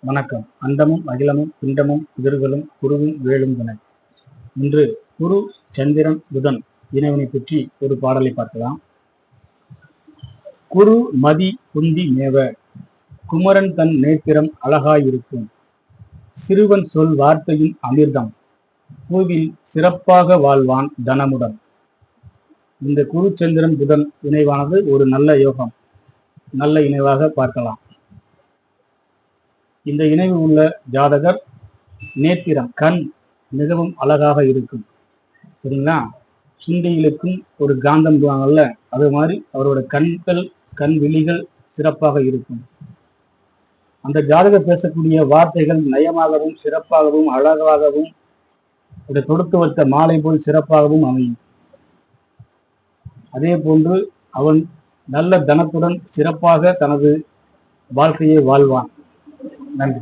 வணக்கம். அண்டமும் அகிலமும் பிண்டமும் புதிர்களும் குருவும் வேலும் துணை. இன்று குரு சந்திரன் புதன் இணைவனை பற்றி ஒரு பாடலை பார்க்கலாம். குரு மதி குந்தி மேவ குமரன் தன் நேத்திரம் அழகாயிருக்கும். சிறுவன் சொல் வார்த்தையும் அமிர்தம் பூவில் சிறப்பாக வாழ்வான் தனமுடன். இந்த குரு சந்திரன் புதன் இணைவானது ஒரு நல்ல யோகம், நல்ல இணைவாக பார்க்கலாம். இந்த இணைவு உள்ள ஜாதகர் நேத்திரம் கண் மிகவும் அழகாக இருக்கும். சரிங்களா? சுண்டைகளுக்கும் ஒரு காந்தம் சொல்லுவாங்கல்ல, அது மாதிரி அவரோட கண்கள் கண் விழிகள் சிறப்பாக இருக்கும். அந்த ஜாதகர் பேசக்கூடிய வார்த்தைகள் நயமாகவும் சிறப்பாகவும் அழகாகவும் தொடுத்து வைத்த மாலை போல் சிறப்பாகவும் அமையும். அதே போன்று அவன் நல்ல தனத்துடன் சிறப்பாக தனது வாழ்க்கையை வாழ்வான். நன்றி.